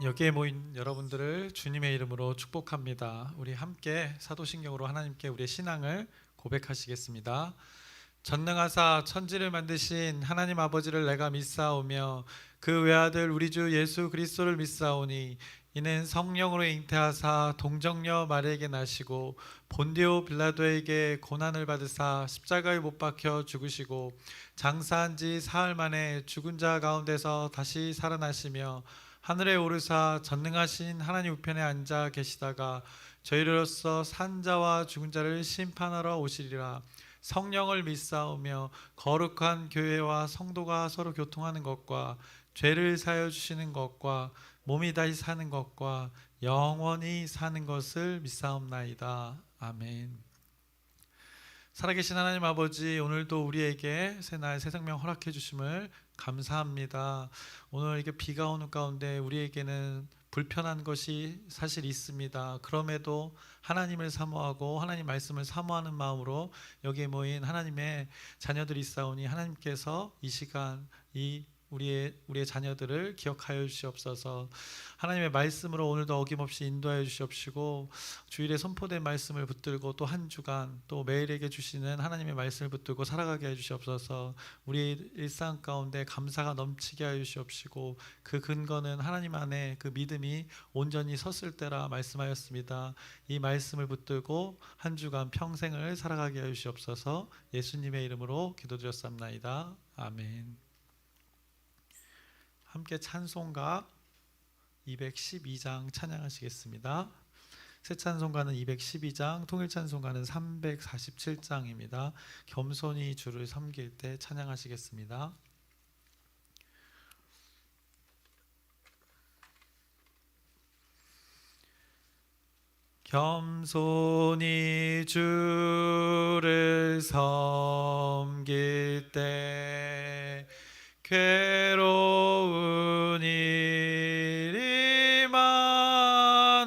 여기에 모인 여러분들을 주님의 이름으로 축복합니다. 우리 함께 사도신경으로 하나님께 우리의 신앙을 고백하시겠습니다. 전능하사 천지를 만드신 하나님 아버지를 내가 믿사오며 그 외아들 우리 주 예수 그리스도를 믿사오니 이는 성령으로 잉태하사 동정녀 마리에게 나시고 본디오 빌라도에게 고난을 받으사 십자가에 못 박혀 죽으시고 장사한 지 사흘 만에 죽은 자 가운데서 다시 살아나시며 하늘에 오르사 전능하신 하나님 우편에 앉아 계시다가 저희로서 산 자와 죽은 자를 심판하러 오시리라. 성령을 믿사오며 거룩한 교회와 성도가 서로 교통하는 것과 죄를 사하여 주시는 것과 몸이 다시 사는 것과 영원히 사는 것을 믿사옵나이다. 아멘. 살아계신 하나님 아버지, 오늘도 우리에게 새날 새 생명 허락해 주심을 감사합니다. 오늘 이렇게 비가 오는 가운데 우리에게는 불편한 것이 사실 있습니다. 그럼에도 하나님을 사모하고 하나님 말씀을 사모하는 마음으로 여기에 모인 하나님의 자녀들이 있사오니 하나님께서 이 시간 우리의 자녀들을 기억하여 주시옵소서. 하나님의 말씀으로 오늘도 어김없이 인도하여 주시옵시고 주일에 선포된 말씀을 붙들고 또 한 주간 또 매일에게 주시는 하나님의 말씀을 붙들고 살아가게 해 주시옵소서. 우리의 일상 가운데 감사가 넘치게 하여 주시옵시고 그 근거는 하나님 안에 그 믿음이 온전히 섰을 때라 말씀하였습니다. 이 말씀을 붙들고 한 주간 평생을 살아가게 하여 주시옵소서. 예수님의 이름으로 기도드렸사옵나이다. 아멘. 함께 찬송가 212장 찬양하시겠습니다. 새 찬송가는 212장, 통일 찬송가는 347장입니다. 겸손히 주를 섬길 때 찬양하시겠습니다. 겸손히 주를 섬길 때 괴로운 일이 많으나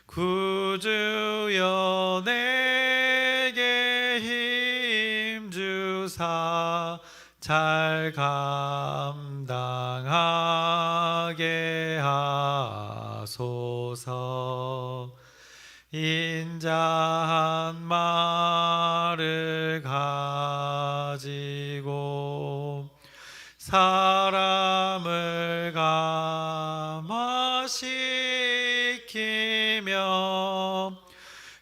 구주여 내게 힘주사 잘 감당하게 하소서. 인자한 말을 가지고 사람을 감화시키며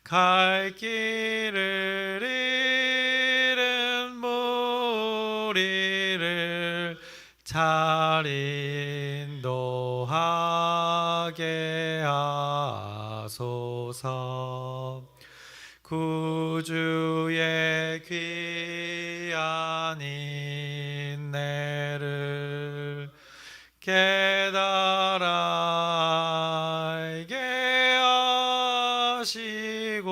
갈 길을 잃은 무리를 잘 인도하게 하소서. 구주의 귀한 인내를 깨달아 알게 하시고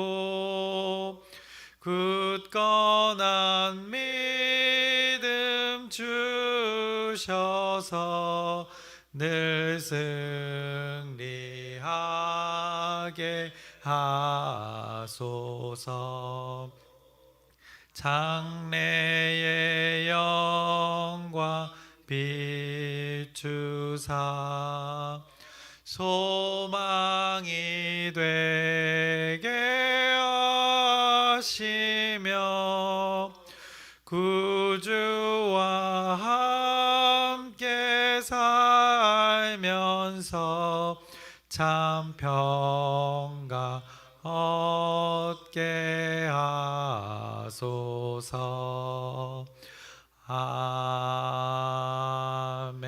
굳건한 믿음 주셔서 늘 승리하게 하소서. 장래의 영광 비추사 소망이 되게 하시며 구주와 함께 살면서 참 평강 얻게 하소서. 아멘.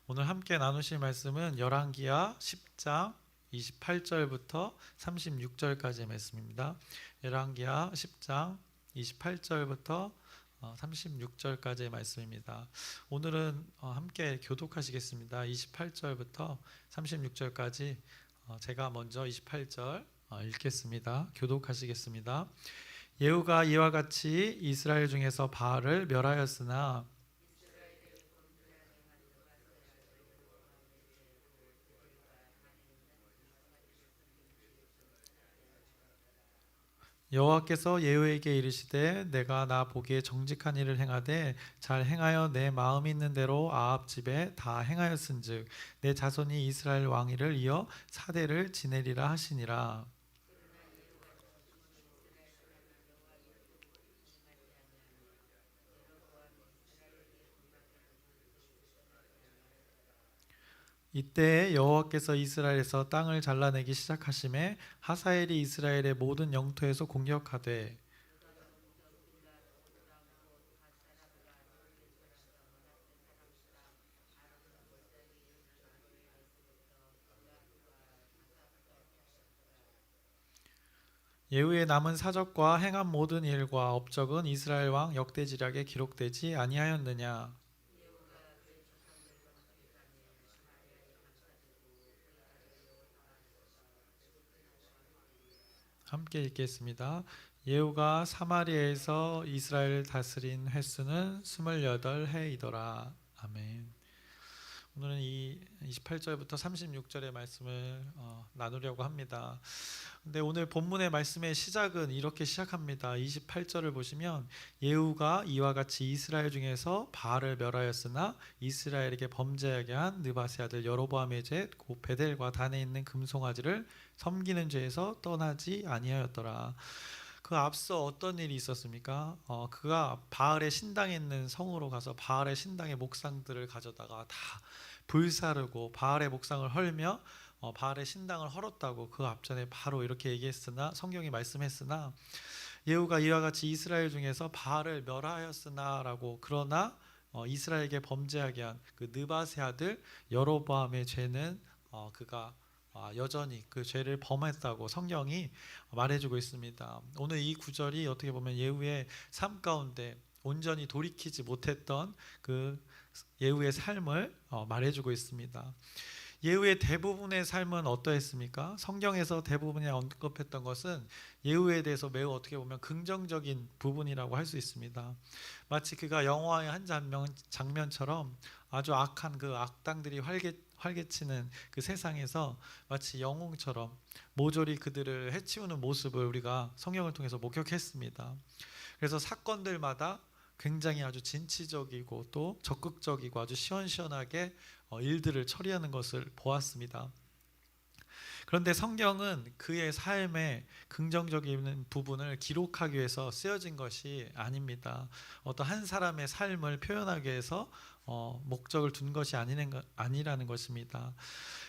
오늘 함께 나누실 말씀은 열왕기하 10장 28절부터 36절까지의 말씀입니다. 열왕기하 10장 28절부터 36절까지의 말씀입니다. 오늘은 함께 교독하시겠습니다. 28절부터 36절까지 제가 먼저 28절 읽겠습니다. 교독하시겠습니다. 예후가 이와 같이 이스라엘 중에서 바알을 멸하였으나 여호와께서 예후에게 이르시되 내가 나 보기에 정직한 일을 행하되 잘 행하여 내 마음이 있는 대로 아합 집에 다 행하였은즉 내 자손이 이스라엘 왕위를 이어 4대를 지내리라 하시니라. 이때 여호와께서 이스라엘에서 땅을 잘라내기 시작하심에 하사엘이 이스라엘의 모든 영토에서 공격하되 예후의 남은 사적과 행한 모든 일과 업적은 이스라엘 왕 역대지략에 기록되지 아니하였느냐. 함께 읽겠습니다. 예후가 사마리아에서 이스라엘을 다스린 횟수는 28해이더라. 아멘. 오늘은 이 28절부터 36절의 말씀을 나누려고 합니다. 근데 오늘 본문의 말씀의 시작은 이렇게 시작합니다. 28절을 보시면 예후가 이와 같이 이스라엘 중에서 바알을 멸하였으나 이스라엘에게 범죄하게 한 느바세 아들 여로보암의 죄 곧 베델과 단에 있는 금송아지를 섬기는 죄에서 떠나지 아니하였더라. 그 앞서 어떤 일이 있었습니까? 그가 바알의 신당에 있는 성으로 가서 바알의 신당의 목상들을 가져다가 다 불사르고 바알의 목상을 헐며 바알의 신당을 헐었다고 그 앞전에 바로 이렇게 얘기했으나 성경이 말씀했으나 예후가 이와 같이 이스라엘 중에서 바알을 멸하였으나라고 그러나 이스라엘에게 범죄하게 한 그 느바세 아들 여로보암의 죄는 그가 여전히 그 죄를 범했다고 성경이 말해주고 있습니다. 오늘 이 구절이 어떻게 보면 예후의 삶 가운데 온전히 돌이키지 못했던 그 예후의 삶을 말해주고 있습니다. 예후의 대부분의 삶은 어떠했습니까? 성경에서 대부분이 언급했던 것은 예후에 대해서 매우 어떻게 보면 긍정적인 부분이라고 할 수 있습니다. 마치 그가 영화의 한 장면처럼 아주 악한 그 악당들이 활개치는 그 세상에서 마치 영웅처럼 모조리 그들을 해치우는 모습을 우리가 성경을 통해서 목격했습니다. 그래서 사건들마다 굉장히 아주 진취적이고 또 적극적이고 아주 시원시원하게 일들을 처리하는 것을 보았습니다. 그런데 성경은 그의 삶의 긍정적인 부분을 기록하기 위해서 쓰여진 것이 아닙니다. 어떤 한 사람의 삶을 표현하기 위해서 목적을 둔 것이 아니라는 것입니다.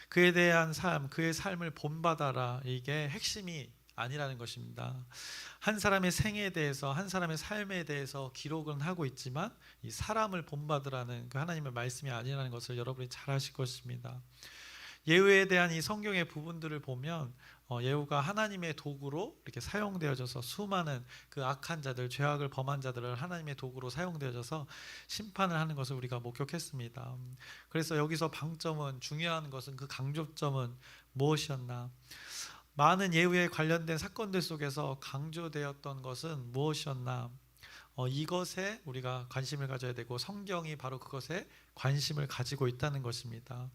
그에 대한 삶, 그의 삶을 본받아라, 이게 핵심이 아니라는 것입니다. 한 사람의 생에 대해서, 한 사람의 삶에 대해서 기록은 하고 있지만 이 사람을 본받으라는 그 하나님의 말씀이 아니라는 것을 여러분이 잘 아실 것입니다. 예후에 대한 이 성경의 부분들을 보면 예후가 하나님의 도구로 이렇게 사용되어져서 수많은 그 악한 자들, 죄악을 범한 자들을 하나님의 도구로 사용되어져서 심판을 하는 것을 우리가 목격했습니다. 그래서 여기서 방점은, 중요한 것은 그 강조점은 무엇이었나? 많은 예후에 관련된 사건들 속에서 강조되었던 것은 무엇이었나? 이것에 우리가 관심을 가져야 되고 성경이 바로 그것에 관심을 가지고 있다는 것입니다.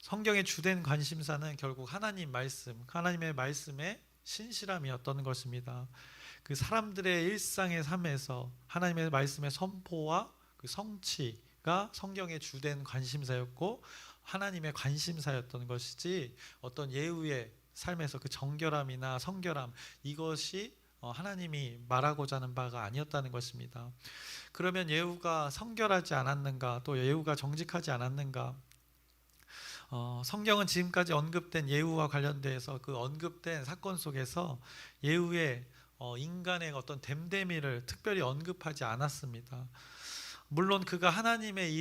성경의 주된 관심사는 결국 하나님 말씀, 하나님의 말씀의 신실함이었던 것입니다. 그 사람들의 일상의 삶에서 하나님의 말씀의 선포와 그 성취가 성경의 주된 관심사였고 하나님의 관심사였던 것이지 어떤 예후의 삶에서 그 정결함이나 성결함, 이것이 하나님이 말하고자 하는 바가 아니었다는 것입니다. 그러면 예후가 성결하지 않았는가, 또 예후가 정직하지 않았는가? 성경은 지금까지 언급된 예후와 관련돼서 그 언급된 사건 속에서 예후의 인간의 어떤 됨됨이를 특별히 언급하지 않았습니다. 물론 그가 하나님의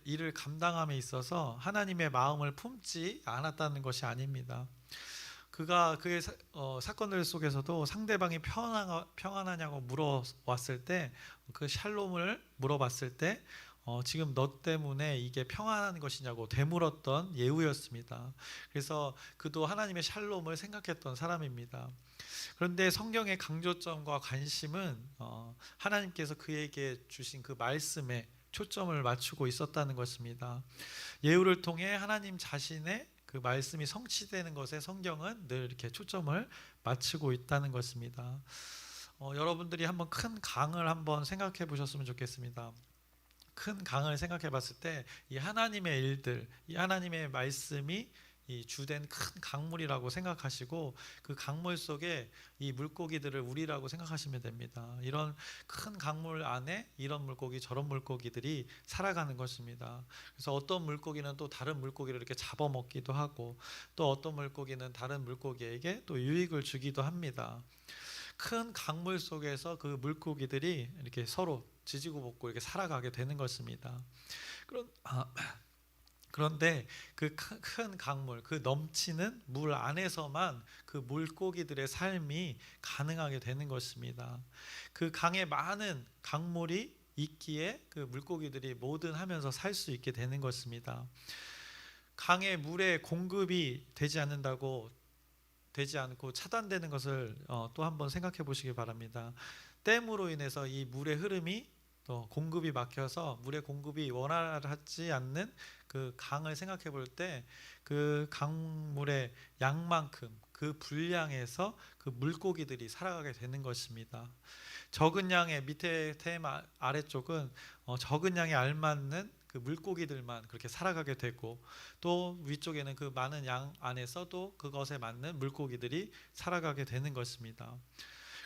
일을 감당함에 있어서 하나님의 마음을 품지 않았다는 것이 아닙니다. 그가 그의 사건들 속에서도 상대방이 평안하냐고 물어왔을 때, 그 샬롬을 물어봤을 때 지금 너 때문에 이게 평안한 것이냐고 되물었던 예후였습니다. 그래서 그도 하나님의 샬롬을 생각했던 사람입니다. 그런데 성경의 강조점과 관심은 하나님께서 그에게 주신 그 말씀에 초점을 맞추고 있었다는 것입니다. 예후를 통해 하나님 자신의 그 말씀이 성취되는 것에 성경은 늘 이렇게 초점을 맞추고 있다는 것입니다. 여러분들이 한번 큰 강을 한번 생각해 보셨으면 좋겠습니다. 큰 강을 생각해 봤을 때 이 하나님의 일들, 이 하나님의 말씀이 이 주된 큰 강물이라고 생각하시고 그 강물 속에 이 물고기들을 우리라고 생각하시면 됩니다. 이런 큰 강물 안에 이런 물고기 저런 물고기들이 살아가는 것입니다. 그래서 어떤 물고기는 또 다른 물고기를 이렇게 잡아먹기도 하고 또 어떤 물고기는 다른 물고기에게 또 유익을 주기도 합니다. 큰 강물 속에서 그 물고기들이 이렇게 서로 지지고 볶고 이렇게 살아가게 되는 것입니다. 그런 그런데 그 큰 강물, 그 넘치는 물 안에서만 그 물고기들의 삶이 가능하게 되는 것입니다. 그 강에 많은 강물이 있기에 그 물고기들이 뭐든 하면서 살 수 있게 되는 것입니다. 강에 물의 공급이 되지 않고 차단되는 것을 또 한번 생각해 보시기 바랍니다. 댐으로 인해서 이 물의 흐름이 또 공급이 막혀서 물의 공급이 원활하지 않는 그 강을 생각해 볼 때 그 강물의 양만큼 그 분량에서 그 물고기들이 살아가게 되는 것입니다. 적은 양의 밑에 댐 아래쪽은 적은 양에 알맞는 그 물고기들만 그렇게 살아가게 되고 또 위쪽에는 그 많은 양 안에서도 그것에 맞는 물고기들이 살아가게 되는 것입니다.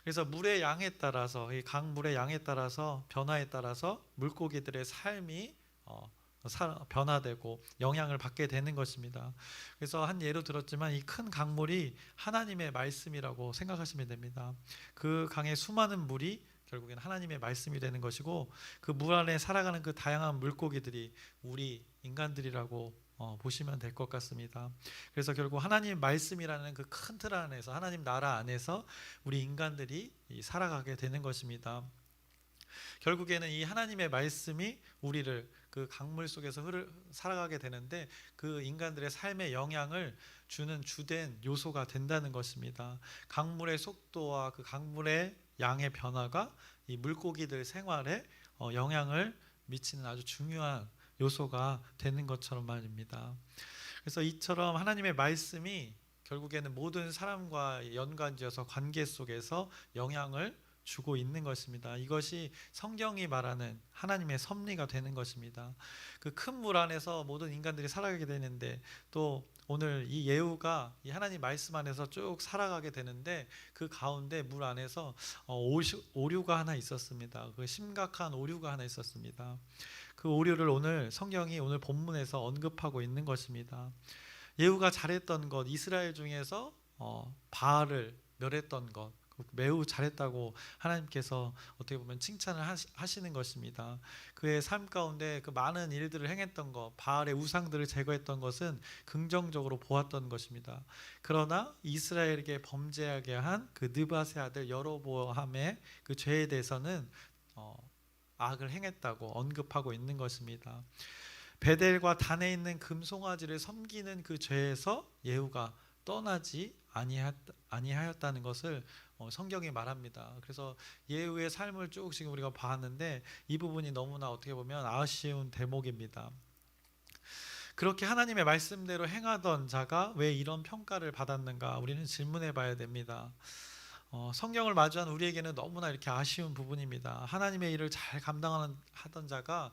그래서 물의 양에 따라서 이 강물의 양에 따라서 변화에 따라서 물고기들의 삶이 변화되고 영향을 받게 되는 것입니다. 그래서 한 예로 들었지만 이 큰 강물이 하나님의 말씀이라고 생각하시면 됩니다. 그 강의 수많은 물이 결국엔 하나님의 말씀이 되는 것이고 그 물 안에 살아가는 그 다양한 물고기들이 우리 인간들이라고 보시면 될 것 같습니다. 그래서 결국 하나님 말씀이라는 그 큰 틀 안에서 하나님 나라 안에서 우리 인간들이 살아가게 되는 것입니다. 결국에는 이 하나님의 말씀이 우리를 그 강물 속에서 살아가게 되는데 그 인간들의 삶에 영향을 주는 주된 요소가 된다는 것입니다. 강물의 속도와 그 강물의 양의 변화가 이 물고기들 생활에 영향을 미치는 아주 중요한 요소가 되는 것처럼 말입니다. 그래서 이처럼 하나님의 말씀이 결국에는 모든 사람과 연관지어서 관계 속에서 영향을 주고 있는 것입니다. 이것이 성경이 말하는 하나님의 섭리가 되는 것입니다. 그 큰 물 안에서 모든 인간들이 살아가게 되는데 또 오늘 이 예후가 이 하나님 말씀 안에서 쭉 살아가게 되는데 그 가운데 물 안에서 오류가 하나 있었습니다. 그 심각한 오류가 하나 있었습니다. 그 오류를 오늘 성경이 오늘 본문에서 언급하고 있는 것입니다. 예후가 잘했던 것, 이스라엘 중에서 바알을 멸했던 것 매우 잘했다고 하나님께서 어떻게 보면 칭찬을 하시는 것입니다. 그의 삶 가운데 그 많은 일들을 행했던 것, 바알의 우상들을 제거했던 것은 긍정적으로 보았던 것입니다. 그러나 이스라엘에게 범죄하게 한 그 느밧의 아들 여로보암의 그 죄에 대해서는 악을 행했다고 언급하고 있는 것입니다. 베델과 단에 있는 금송아지를 섬기는 그 죄에서 예후가 떠나지 아니하였다는 것을 성경이 말합니다. 그래서 예후의 삶을 쭉 지금 우리가 봤는데 이 부분이 너무나 어떻게 보면 아쉬운 대목입니다. 그렇게 하나님의 말씀대로 행하던 자가 왜 이런 평가를 받았는가 우리는 질문해 봐야 됩니다. 성경을 마주한 우리에게는 너무나 이렇게 아쉬운 부분입니다. 하나님의 일을 잘 감당하던 자가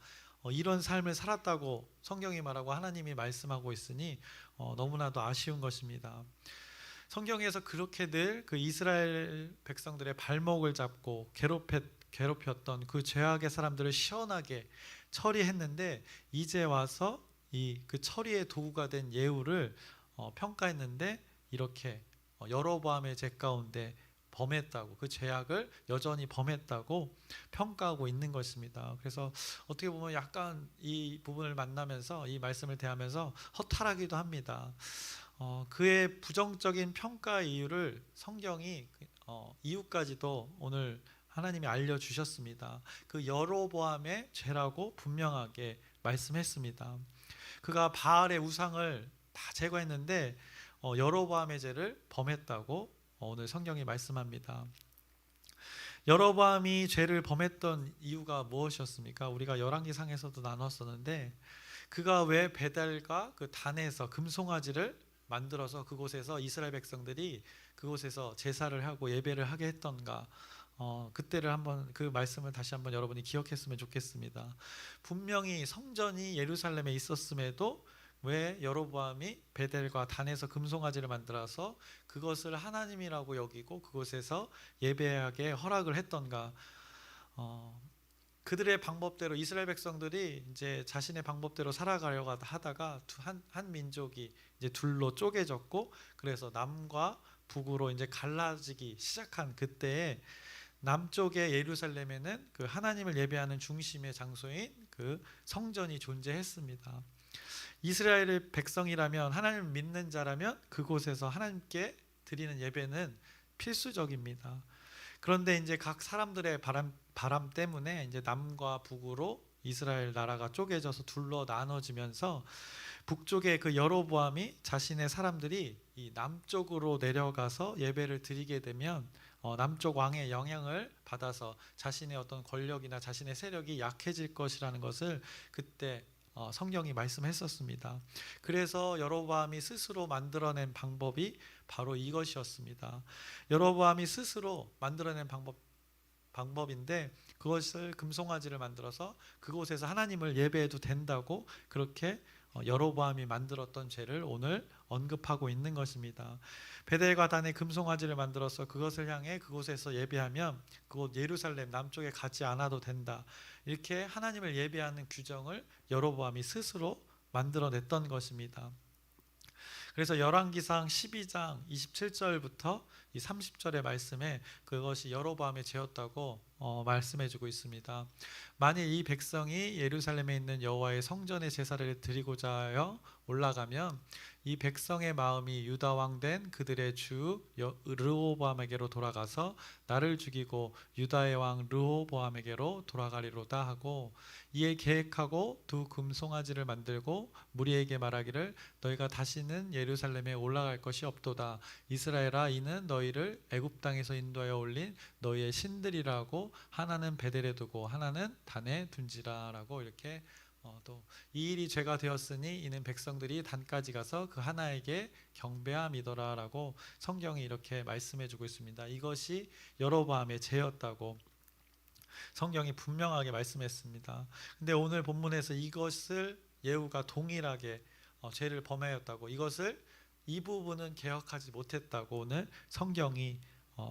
이런 삶을 살았다고 성경이 말하고 하나님이 말씀하고 있으니 너무나도 아쉬운 것입니다. 성경에서 그렇게들 그 이스라엘 백성들의 발목을 잡고 괴롭혔던 그 죄악의 사람들을 시원하게 처리했는데 이제 와서 그 처리의 도구가 된 예후를 평가했는데 이렇게 여로보암의 죄 가운데 범했다고 그 죄악을 여전히 범했다고 평가하고 있는 것입니다. 그래서 어떻게 보면 약간 이 부분을 만나면서 이 말씀을 대하면서 허탈하기도 합니다. 그의 부정적인 평가 이유를 성경이 이유까지도 오늘 하나님이 알려주셨습니다. 그 여로보암의 죄라고 분명하게 말씀했습니다. 그가 바알의 우상을 다 제거했는데 여로보암의 죄를 범했다고 오늘 성경이 말씀합니다. 여로보암이 죄를 범했던 이유가 무엇이었습니까? 우리가 열왕기상에서도 나눴었는데 그가 왜 베델과 그 단에서 금송아지를 만들어서 그곳에서 이스라엘 백성들이 그곳에서 제사를 하고 예배를 하게 했던가? 그때를 한번 그 말씀을 다시 한번 여러분이 기억했으면 좋겠습니다. 분명히 성전이 예루살렘에 있었음에도 왜 여로보암이 베델과 단에서 금송아지를 만들어서 그것을 하나님이라고 여기고 그곳에서 예배하게 허락을 했던가? 그들의 방법대로 이스라엘 백성들이 이제 자신의 방법대로 살아가려고 하다가 한 민족이 이제 둘로 쪼개졌고, 그래서 남과 북으로 이제 갈라지기 시작한 그때에 남쪽의 예루살렘에는 그 하나님을 예배하는 중심의 장소인 그 성전이 존재했습니다. 이스라엘의 백성이라면, 하나님을 믿는 자라면 그곳에서 하나님께 드리는 예배는 필수적입니다. 그런데 이제 각 사람들의 바람 때문에 이제 남과 북으로 이스라엘 나라가 쪼개져서 둘로 나눠지면서 북쪽의 그 여로보암이 자신의 사람들이 이 남쪽으로 내려가서 예배를 드리게 되면 남쪽 왕의 영향을 받아서 자신의 어떤 권력이나 자신의 세력이 약해질 것이라는 것을 그때 성경이 말씀했었습니다. 그래서 여로보암이 스스로 만들어낸 방법이 바로 이것이었습니다. 여로보암이 스스로 만들어낸 방법인데, 그것을 금송아지를 만들어서 그곳에서 하나님을 예배해도 된다고 그렇게 여로보암이 만들었던 죄를 오늘 언급하고 있는 것입니다. 베델과 단의 금송아지를 만들어서 그것을 향해 그곳에서 예배하면 그곳 예루살렘 남쪽에 가지 않아도 된다, 이렇게 하나님을 예배하는 규정을 여로보암이 스스로 만들어냈던 것입니다. 그래서 열왕기상 12장 27절부터 이 30절의 말씀에 그것이 여로보암의 죄였다고 말씀해주고 있습니다. 만일 이 백성이 예루살렘에 있는 여호와의 성전에 제사를 드리고자 하여 올라가면 이 백성의 마음이 유다 왕 된 그들의 주 르호보암에게로 돌아가서 나를 죽이고 유다의 왕 르호보암에게로 돌아가리로다 하고, 이에 계획하고 두 금송아지를 만들고 무리에게 말하기를 너희가 다시는 예루살렘에 올라갈 것이 없도다. 이스라엘아, 이는 너희를 애굽 땅에서 인도하여 올린 너희의 신들이라고 하나는 베델에 두고 하나는 단에 둔지라라고, 이렇게 또 이 일이 죄가 되었으니 이는 백성들이 단까지 가서 그 하나에게 경배함이더라라고 성경이 이렇게 말씀해주고 있습니다. 이것이 여로보암의 죄였다고 성경이 분명하게 말씀했습니다. 근데 오늘 본문에서 이것을 예후가 동일하게 죄를 범하였다고, 이것을 이 부분은 개혁하지 못했다고 오늘 성경이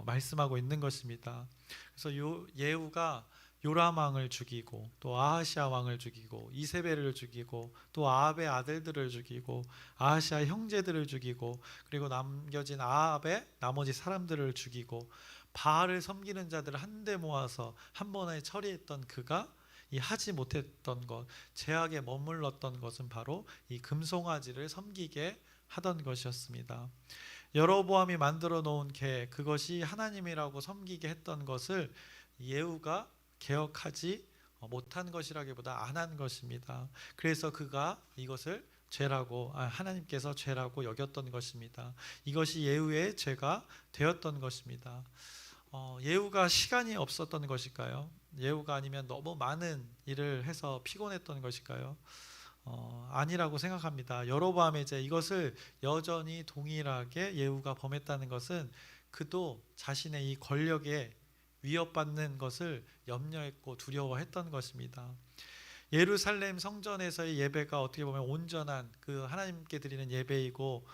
말씀하고 있는 것입니다. 그래서 예후가 요람 왕을 죽이고 또 아하시아 왕을 죽이고 이세벨을 죽이고 또 아합의 아들들을 죽이고 아하시아 형제들을 죽이고, 그리고 남겨진 아합의 나머지 사람들을 죽이고 바알을 섬기는 자들을 한데 모아서 한 번에 처리했던 그가 이 하지 못했던 것, 죄악에 머물렀던 것은 바로 이 금송아지를 섬기게 하던 것이었습니다. 여로보암이 만들어 놓은 계, 그것이 하나님이라고 섬기게 했던 것을 예후가 개혁하지 못한 것이라기보다 안 한 것입니다. 그래서 그가 이것을 죄라고, 하나님께서 죄라고 여겼던 것입니다. 이것이 예후의 죄가 되었던 것입니다. 예후가 시간이 없었던 것일까요? 예후가 아니면 너무 많은 일을 해서 피곤했던 것일까요? 아니라고 생각합니다. 여로보암의 죄, 이것을 여전히 동일하게 예후가 범했다는 것은 그도 자신의 이 권력에 위협받는 것을 염려했고 두려워했던 것입니다. 예루살렘 성전에서의 예배가 어떻게 보면 온전한 그 하나님께 드리는 예배이고,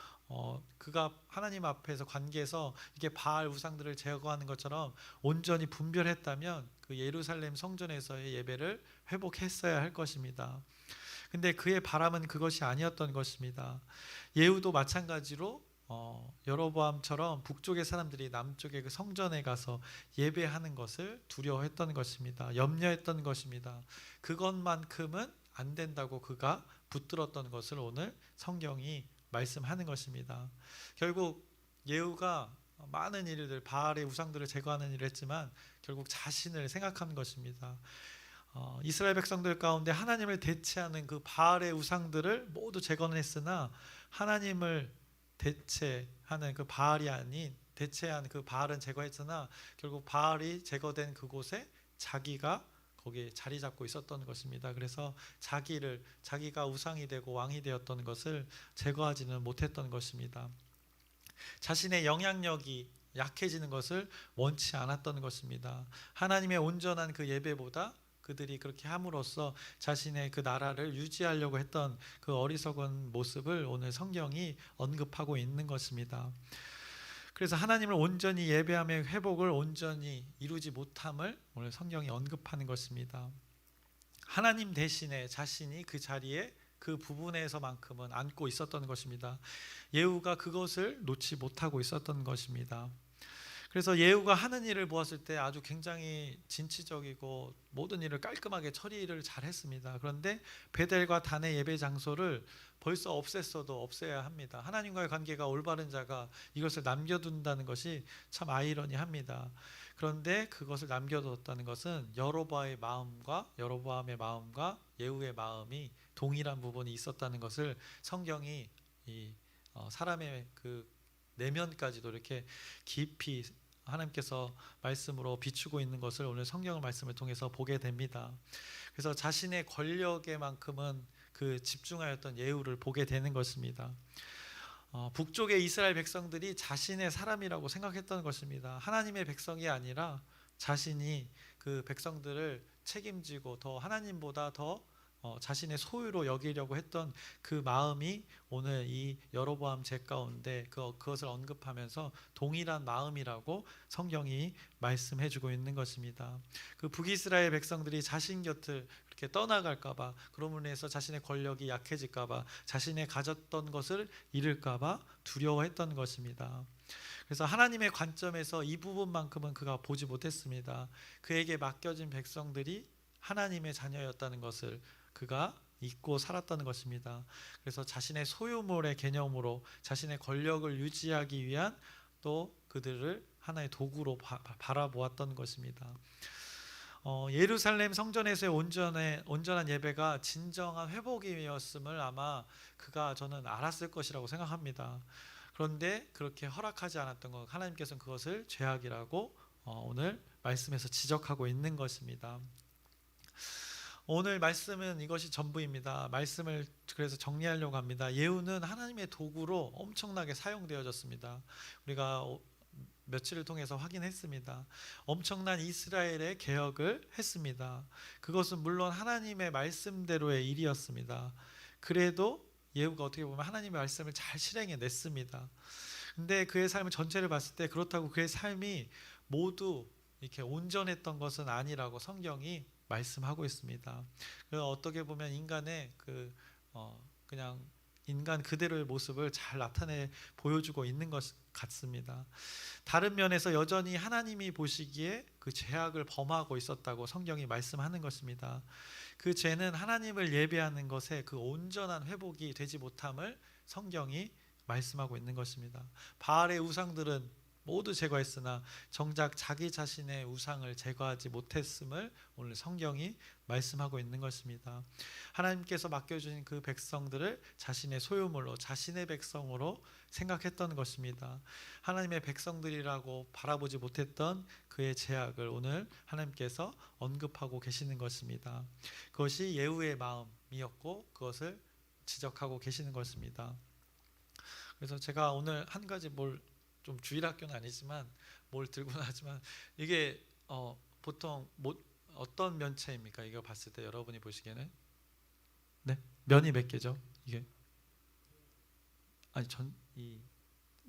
그가 하나님 앞에서 관계에서 이게 바알 우상들을 제거하는 것처럼 온전히 분별했다면 그 예루살렘 성전에서의 예배를 회복했어야 할 것입니다. 근데 그의 바람은 그것이 아니었던 것입니다. 예후도 마찬가지로 여로보암처럼 북쪽의 사람들이 남쪽의 그 성전에 가서 예배하는 것을 두려워했던 것입니다. 염려했던 것입니다. 그것만큼은 안 된다고 그가 붙들었던 것을 오늘 성경이 말씀하는 것입니다. 결국 예후가 많은 일들, 바알의 우상들을 제거하는 일을 했지만 결국 자신을 생각한 것입니다. 이스라엘 백성들 가운데 하나님을 대체하는 그 바알의 우상들을 모두 제거했으나 하나님을 대체하는 그 바알이 아닌, 대체한 그 바알은 제거했으나 결국 바알이 제거된 그곳에 자기가 거기에 자리 잡고 있었던 것입니다. 그래서 자기가 우상이 되고 왕이 되었던 것을 제거하지는 못했던 것입니다. 자신의 영향력이 약해지는 것을 원치 않았던 것입니다. 하나님의 온전한 그 예배보다 그들이 그렇게 함으로써 자신의 그 나라를 유지하려고 했던 그 어리석은 모습을 오늘 성경이 언급하고 있는 것입니다. 그래서 하나님을 온전히 예배함의 회복을 온전히 이루지 못함을 오늘 성경이 언급하는 것입니다. 하나님 대신에 자신이 그 자리에 그 부분에서만큼은 안고 있었던 것입니다. 예후가 그것을 놓지 못하고 있었던 것입니다. 그래서 예후가 하는 일을 보았을 때 아주 굉장히 진취적이고 모든 일을 깔끔하게 처리를 잘했습니다. 그런데 베델과 단의 예배 장소를 벌써 없앴어도 없애야 합니다. 하나님과의 관계가 올바른 자가 이것을 남겨둔다는 것이 참 아이러니합니다. 그런데 그것을 남겨뒀다는 것은 여로보암의 마음과 예후의 마음이 동일한 부분이 있었다는 것을 성경이 사람의 그 내면까지도 이렇게 깊이 하나님께서 말씀으로 비추고 있는 것을 오늘 성경 말씀을 통해서 보게 됩니다. 그래서 자신의 권력에만큼은 그 집중하였던 예후를 보게 되는 것입니다. 북쪽의 이스라엘 백성들이 자신의 사람이라고 생각했던 것입니다. 하나님의 백성이 아니라 자신이 그 백성들을 책임지고 더 하나님보다 더 자신의 소유로 여기려고 했던 그 마음이 오늘 이 여로보암 죄 가운데 그것을 언급하면서 동일한 마음이라고 성경이 말씀해주고 있는 것입니다. 그 북이스라엘 백성들이 자신 곁을 이렇게 떠나갈까봐, 그러므로 인해서 자신의 권력이 약해질까봐, 자신의 가졌던 것을 잃을까봐 두려워했던 것입니다. 그래서 하나님의 관점에서 이 부분만큼은 그가 보지 못했습니다. 그에게 맡겨진 백성들이 하나님의 자녀였다는 것을 그가 잊고 살았다는 것입니다. 그래서 자신의 소유물의 개념으로 자신의 권력을 유지하기 위한 또 그들을 하나의 도구로 바라보았던 것입니다. 예루살렘 성전에서의 온전한 예배가 진정한 회복이었음을 아마 그가 저는 알았을 것이라고 생각합니다. 그런데 그렇게 허락하지 않았던 것, 하나님께서는 그것을 죄악이라고 오늘 말씀에서 지적하고 있는 것입니다. 오늘 말씀은 이것이 전부입니다. 말씀을 그래서 정리하려고 합니다. 예후는 하나님의 도구로 엄청나게 사용되어졌습니다. 우리가 며칠을 통해서 확인했습니다. 엄청난 이스라엘의 개혁을 했습니다. 그것은 물론 하나님의 말씀대로의 일이었습니다. 그래도 예후가 어떻게 보면 하나님의 말씀을 잘 실행해냈습니다. 근데 그의 삶을 전체를 봤을 때 그렇다고 그의 삶이 모두 이렇게 온전했던 것은 아니라고 성경이 말씀하고 있습니다. 그래서 어떻게 보면 인간의 그냥 인간 그대로의 모습을 잘 나타내 보여주고 있는 것 같습니다. 다른 면에서 여전히 하나님이 보시기에 그 죄악을 범하고 있었다고 성경이 말씀하는 것입니다. 그 죄는 하나님을 예배하는 것에 그 온전한 회복이 되지 못함을 성경이 말씀하고 있는 것입니다. 바알의 우상들은 모두 제거했으나 정작 자기 자신의 우상을 제거하지 못했음을 오늘 성경이 말씀하고 있는 것입니다. 하나님께서 맡겨주신 그 백성들을 자신의 소유물로, 자신의 백성으로 생각했던 것입니다. 하나님의 백성들이라고 바라보지 못했던 그의 죄악을 오늘 하나님께서 언급하고 계시는 것입니다. 그것이 예후의 마음이었고 그것을 지적하고 계시는 것입니다. 그래서 제가 오늘 한 가지 좀 주일학교는 아니지만 뭘 들고는 하지만 이게 보통 어떤 면체입니까? 이거 봤을 때 여러분이 보시기에는 네? 면이 몇 개죠? 이게 아니 이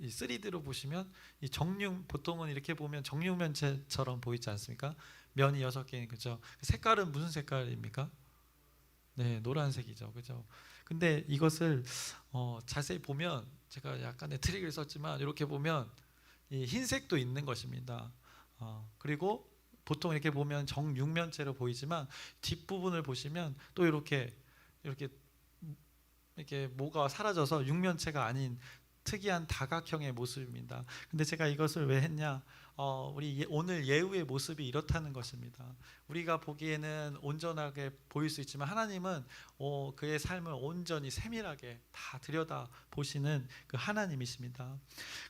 3D로 보시면 이 정육 보통은 이렇게 보면 정육 면체처럼 보이지 않습니까? 면이 6개인 그죠? 색깔은 무슨 색깔입니까? 네, 노란색이죠. 그죠? 근데 이것을 자세히 보면 제가 약간의 트릭을 썼지만 이렇게 보면 이 흰색도 있는 것입니다. 그리고 보통 이렇게 보면 정육면체로 보이지만 뒷부분을 보시면 또 이렇게 뭐가 사라져서 육면체가 아닌 특이한 다각형의 모습입니다. 근데 제가 이것을 왜 했냐? 우리 오늘 예후의 모습이 이렇다는 것입니다. 우리가 보기에는 온전하게 보일 수 있지만 하나님은 그의 삶을 온전히 세밀하게 다 들여다 보시는 그 하나님이십니다.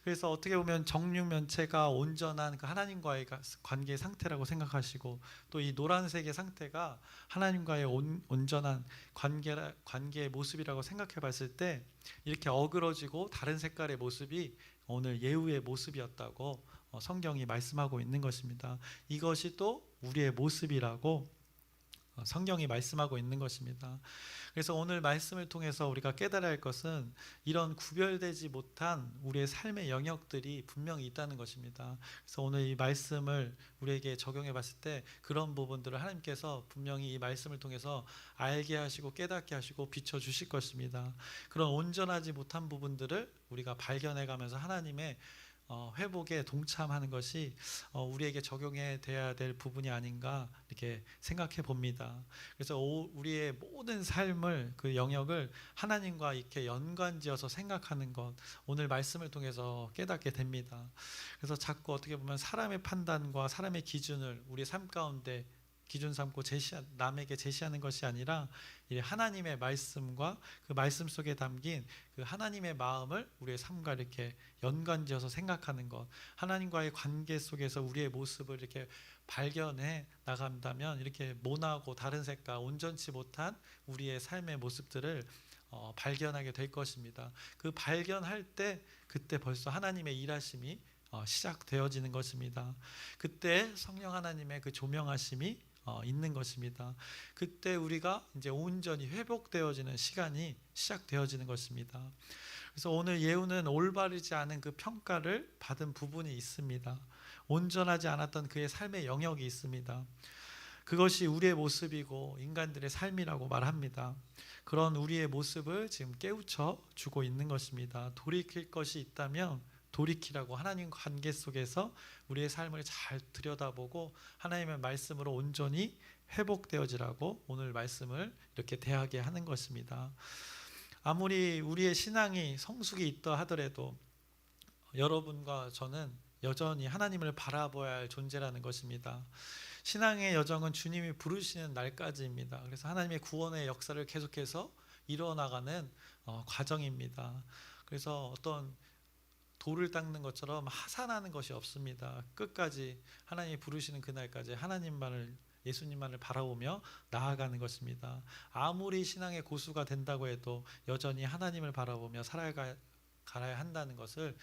그래서 어떻게 보면 정육면체가 온전한 그 하나님과의 관계 상태라고 생각하시고 또 이 노란색의 상태가 하나님과의 온전한 관계의 모습이라고 생각해 봤을 때 이렇게 어그러지고 다른 색깔의 모습이 오늘 예후의 모습이었다고 성경이 말씀하고 있는 것입니다. 이것이 또 우리의 모습이라고 성경이 말씀하고 있는 것입니다. 그래서 오늘 말씀을 통해서 우리가 깨달아야 할 것은 이런 구별되지 못한 우리의 삶의 영역들이 분명히 있다는 것입니다. 그래서 오늘 이 말씀을 우리에게 적용해 봤을 때 그런 부분들을 하나님께서 분명히 이 말씀을 통해서 알게 하시고 깨닫게 하시고 비춰주실 것입니다. 그런 온전하지 못한 부분들을 우리가 발견해 가면서 하나님의 회복에 동참하는 것이 우리에게 적용해 돼야 될 부분이 아닌가 이렇게 생각해 봅니다. 그래서 우리의 모든 삶을 그 영역을 하나님과 이렇게 연관지어서 생각하는 것, 오늘 말씀을 통해서 깨닫게 됩니다. 그래서 자꾸 어떻게 보면 사람의 판단과 사람의 기준을 우리의 삶 가운데 기준 삼고 남에게 제시하는 것이 아니라 하나님의 말씀과 그 말씀 속에 담긴 그 하나님의 마음을 우리의 삶과 이렇게 연관지어서 생각하는 것, 하나님과의 관계 속에서 우리의 모습을 이렇게 발견해 나간다면 이렇게 모나고 다른 색깔, 온전치 못한 우리의 삶의 모습들을 발견하게 될 것입니다. 그 발견할 때 그때 벌써 하나님의 일하심이 시작되어지는 것입니다. 그때 성령 하나님의 그 조명하심이 있는 것입니다. 그때 우리가 이제 온전히 회복되어지는 시간이 시작되어지는 것입니다. 그래서 오늘 예후는 올바르지 않은 그 평가를 받은 부분이 있습니다. 온전하지 않았던 그의 삶의 영역이 있습니다. 그것이 우리의 모습이고 인간들의 삶이라고 말합니다. 그런 우리의 모습을 지금 깨우쳐 주고 있는 것입니다. 돌이킬 것이 있다면 돌이키라고, 하나님 관계 속에서 우리의 삶을 잘 들여다보고 하나님의 말씀으로 온전히 회복되어지라고 오늘 말씀을 이렇게 대하게 하는 것입니다. 아무리 우리의 신앙이 성숙이 있다 하더라도 여러분과 저는 여전히 하나님을 바라봐야 할 존재라는 것입니다. 신앙의 여정은 주님이 부르시는 날까지입니다. 그래서 하나님의 구원의 역사를 계속해서 이뤄나가는 과정입니다. 그래서 어떤 돌을 닦는 것처럼 하산하는 것이 없습니다. 끝까지 하나님이 부르시는 그날까지 하나님만을, 예수님만을 바라보며 나아가는 것입니다. 아무리 신앙의 고수가 된다고 해도 여전히 하나님을 바라보며 살아가야 한다는 것을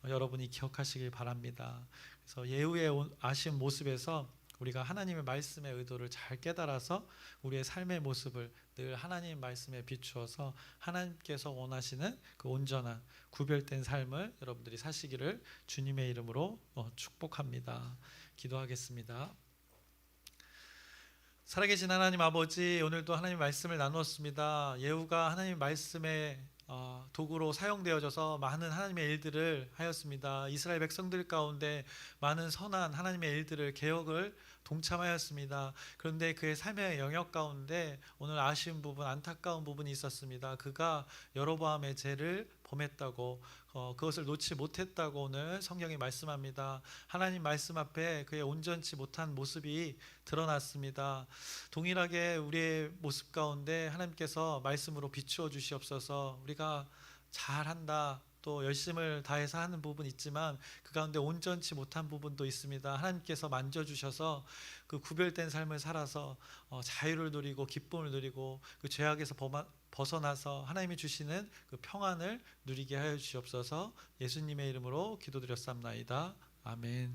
여러분이 기억하시길 바랍니다. 그래서 예후의 아쉬운 모습에서 우리가 하나님의 말씀의 의도를 잘 깨달아서 우리의 삶의 모습을 늘 하나님 말씀에 비추어서 하나님께서 원하시는 그 온전한 구별된 삶을 여러분들이 사시기를 주님의 이름으로 축복합니다. 기도하겠습니다. 살아계신 하나님 아버지, 오늘도 하나님 말씀을 나누었습니다. 예후가 하나님 말씀의 도구로 사용되어져서 많은 하나님의 일들을 하였습니다. 이스라엘 백성들 가운데 많은 선한 하나님의 일들을, 개혁을 동참하였습니다. 그런데 그의 삶의 영역 가운데 오늘 아쉬운 부분, 안타까운 부분이 있었습니다. 그가 여로보암의 죄를 범했다고, 그것을 놓지 못했다고 오늘 성경이 말씀합니다. 하나님 말씀 앞에 그의 온전치 못한 모습이 드러났습니다. 동일하게 우리의 모습 가운데 하나님께서 말씀으로 비추어 주시옵소서. 우리가 잘한다, 또 열심을 다해서 하는 부분이 있지만 그 가운데 온전치 못한 부분도 있습니다. 하나님께서 만져주셔서 그 구별된 삶을 살아서 자유를 누리고 기쁨을 누리고 그 죄악에서 벗어나서 하나님이 주시는 그 평안을 누리게 하여 주시옵소서. 예수님의 이름으로 기도드렸사옵나이다. 아멘.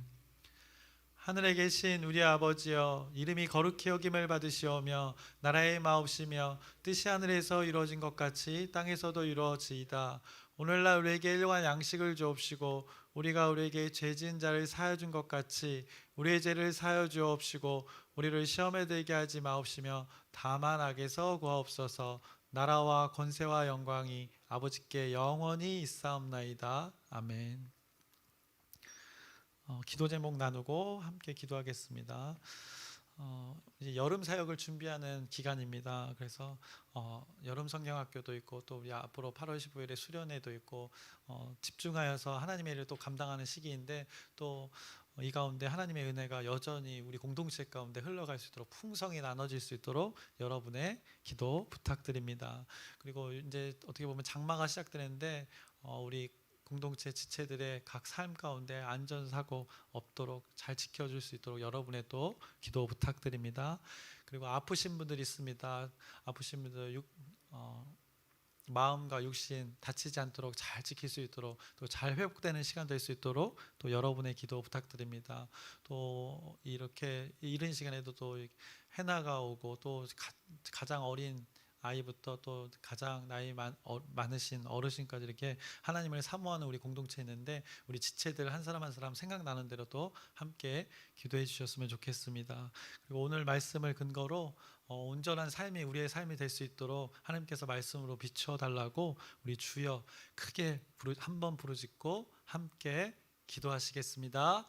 하늘에 계신 우리 아버지여, 이름이 거룩히 여김을 받으시오며 나라의 마옵시며 뜻이 하늘에서 이루어진 것 같이 땅에서도 이루어지이다. 오늘날 우리에게 일용할 양식을 주옵시고 우리가 우리에게 죄 지은 자를 사하여 준 것 같이 우리의 죄를 사하여 주옵시고 우리를 시험에 들게 하지 마옵시며 다만 악에서 구하옵소서. 나라와 권세와 영광이 아버지께 영원히 있사옵나이다. 아멘. 기도 제목 나누고 함께 기도하겠습니다. 이제 여름 사역을 준비하는 기간입니다. 그래서 여름 성경학교도 있고 또 우리 앞으로 8월 15일에 수련회도 있고 집중하여서 하나님의 일을 또 감당하는 시기인데 또 이 가운데 하나님의 은혜가 여전히 우리 공동체 가운데 흘러갈 수 있도록 풍성히 나눠질 수 있도록 여러분의 기도 부탁드립니다. 그리고 이제 어떻게 보면 장마가 시작되는데 우리 공동체 지체들의 각 삶 가운데 안전사고 없도록 잘 지켜줄 수 있도록 여러분의 또 기도 부탁드립니다. 그리고 아프신 분들 있습니다. 아프신 분들 마음과 육신 다치지 않도록 잘 지킬 수 있도록 또 잘 회복되는 시간 될 수 있도록 또 여러분의 기도 부탁드립니다. 또 이렇게 이른 시간에도 또 해나가 오고 또 가장 어린 아이부터 또 가장 나이 많으신 어르신까지 이렇게 하나님을 사모하는 우리 공동체 있는데 우리 지체들 한 사람 한 사람 생각나는 대로 또 함께 기도해 주셨으면 좋겠습니다. 그리고 오늘 말씀을 근거로 온전한 삶이 우리의 삶이 될 수 있도록 하나님께서 말씀으로 비추어 달라고 우리 주여 크게 한번 부르짖고 함께 기도하시겠습니다.